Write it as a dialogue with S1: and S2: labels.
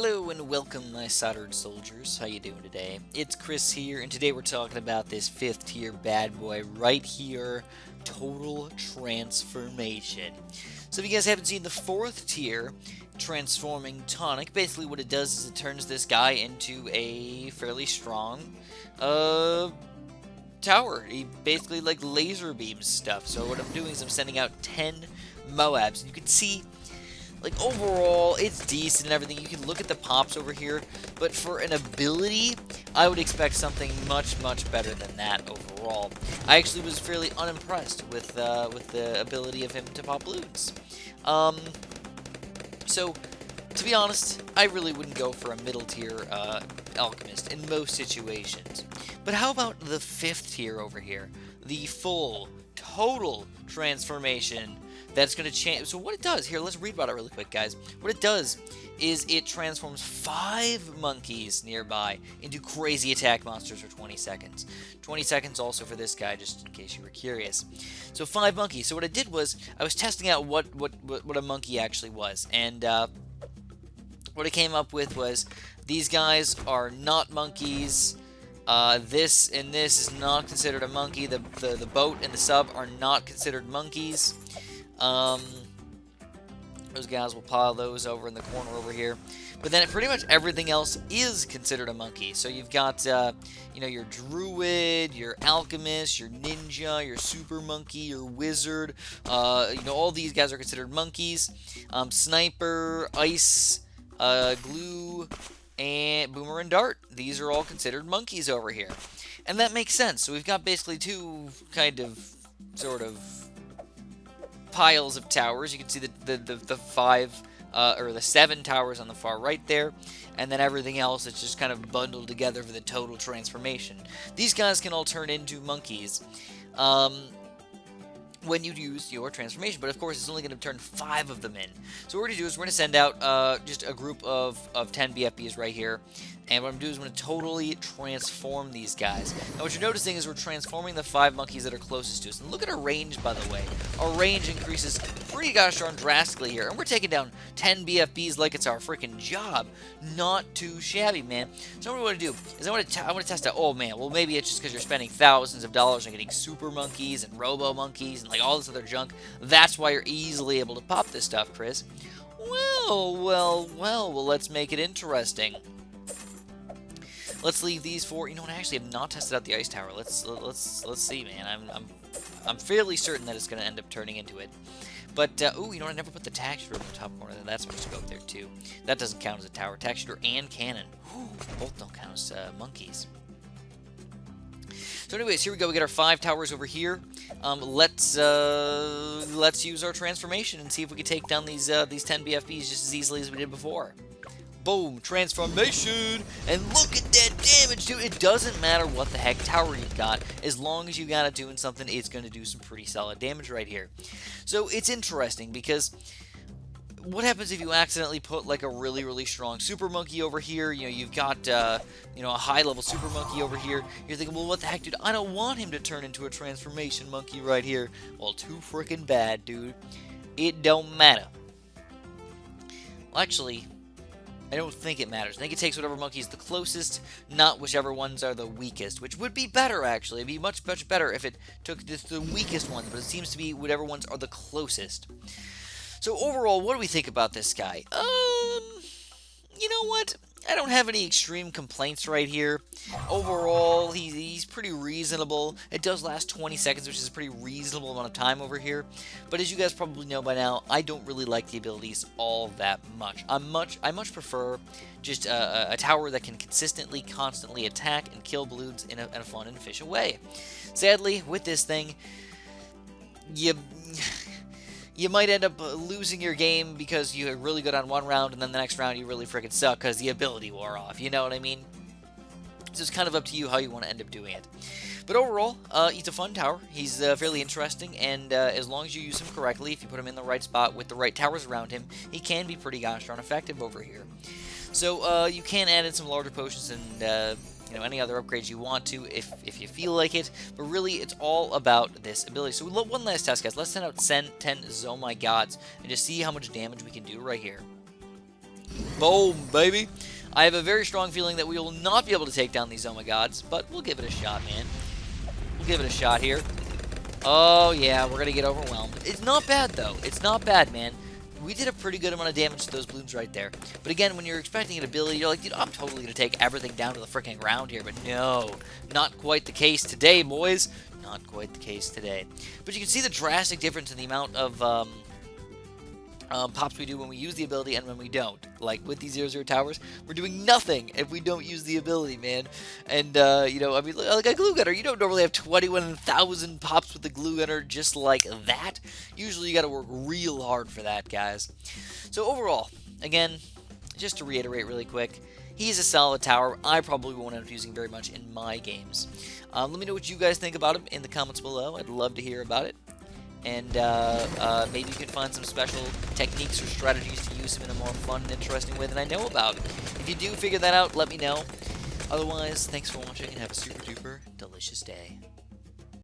S1: Hello and welcome, my soldered soldiers. How you doing today? It's Chris here, and today we're talking about this 5th tier bad boy right here, Total Transformation. So if you guys haven't seen the 4th tier, Transforming Tonic, basically what it does is it turns this guy into a fairly strong, tower. He basically like laser beams stuff. So what I'm doing is I'm sending out 10 Moabs, and you can see like, overall, it's decent and everything. You can look at the pops over here, but for an ability, I would expect something much, much better than that overall. I actually was fairly unimpressed with the ability of him to pop balloons. So, to be honest, I really wouldn't go for a middle tier Alchemist in most situations. But how about the 5th tier over here? The full, total transformation that's going to change. So what it does, here, let's read about it really quick, guys. What it does is it transforms 5 monkeys nearby into crazy attack monsters for 20 seconds. 20 seconds also for this guy, just in case you were curious. So 5 monkeys. So what I did was, I was testing out what a monkey actually was. And what I came up with was, these guys are not monkeys. This and this is not considered a monkey. The boat and the sub are not considered monkeys. Those guys will pile those over in the corner over here. But then pretty much everything else is considered a monkey. So you've got, you know, your druid, your alchemist, your ninja, your super monkey, your wizard. You know, all these guys are considered monkeys. Sniper, ice, glue, and boomer and dart. These are all considered monkeys over here. And that makes sense. So we've got basically two kind of, sort of, piles of towers. You can see the 5 or the 7 towers on the far right there, and then everything else that's just kind of bundled together for the total transformation. These guys can all turn into monkeys when you use your transformation, but of course it's only going to turn 5 of them in. So what we're going to do is we're going to send out just a group of 10 BFBs right here, and what I'm going to do is I'm going to totally transform these guys. Now what you're noticing is we're transforming the 5 monkeys that are closest to us. And look at our range, by the way. Our range increases pretty gosh darn drastically here. And we're taking down 10 BFBs like it's our freaking job. Not too shabby, man. So what I want to do is I want to test out, oh man, well maybe it's just because you're spending thousands of dollars on getting super monkeys and robo monkeys and like all this other junk. That's why you're easily able to pop this stuff, Chris. Well, let's make it interesting. Let's leave these 4. You know what? I actually have not tested out the ice tower. Let's see, man. I'm fairly certain that it's going to end up turning into it. But ooh, you know what? I never put the tack shooter in the top corner. That's supposed to go up there too. That doesn't count as a tower. Tack shooter and cannon. Ooh, both don't count as monkeys. So anyways, here we go. We got our 5 towers over here. Let's use our transformation and see if we can take down these 10 BFBs just as easily as we did before. Boom, transformation, and look at that damage, dude. It doesn't matter what the heck tower you've got, as long as you got it doing something, it's going to do some pretty solid damage right here. So it's interesting, because what happens if you accidentally put like a really, really strong super monkey over here? You know, you've got, you know, a high-level super monkey over here. You're thinking, well, what the heck, dude? I don't want him to turn into a transformation monkey right here. Well, too freaking bad, dude. It don't matter. Well, actually, I don't think it matters. I think it takes whatever monkey is the closest, not whichever ones are the weakest, which would be better, actually. It'd be much, much better if it took the weakest ones, but it seems to be whatever ones are the closest. So overall, what do we think about this guy? You know what? I don't have any extreme complaints right here. Overall, he's pretty reasonable. It does last 20 seconds, which is a pretty reasonable amount of time over here. But as you guys probably know by now, I don't really like the abilities all that much. I much prefer just a tower that can consistently, constantly attack and kill balloons in a fun and efficient way. Sadly, with this thing, you might end up losing your game because you're really good on one round, and then the next round you really freaking suck because the ability wore off. You know what I mean? So it's kind of up to you how you want to end up doing it. But overall, he's a fun tower. He's fairly interesting, and as long as you use him correctly, if you put him in the right spot with the right towers around him, he can be pretty gosh darn effective over here. So you can add in some larger potions and you know, any other upgrades you want to if you feel like it, but really it's all about this ability. So one last test, guys. Let's send out 10 Oh My Gods and just see how much damage we can do right here. Boom, baby. I have a very strong feeling that we will not be able to take down these Oh My Gods, but we'll give it a shot, man. We'll give it a shot here. Oh, yeah, we're going to get overwhelmed. It's not bad, though. It's not bad, man. We did a pretty good amount of damage to those balloons right there. But again, when you're expecting an ability, you're like, dude, I'm totally going to take everything down to the freaking ground here. But no, not quite the case today, boys. Not quite the case today. But you can see the drastic difference in the amount of pops we do when we use the ability and when we don't. Like with these 0-0 towers, we're doing nothing if we don't use the ability, man. And, you know, I mean, like a glue gunner, you don't normally have 21,000 pops with the glue gunner just like that. Usually you got to work real hard for that, guys. So overall, again, just to reiterate really quick, he's a solid tower. I probably won't end up using very much in my games. Let me know what you guys think about him in the comments below. I'd love to hear about it. And maybe you can find some special techniques or strategies to use him in a more fun and interesting way than I know about. If you do figure that out, let me know. Otherwise, thanks for watching and have a super duper delicious day.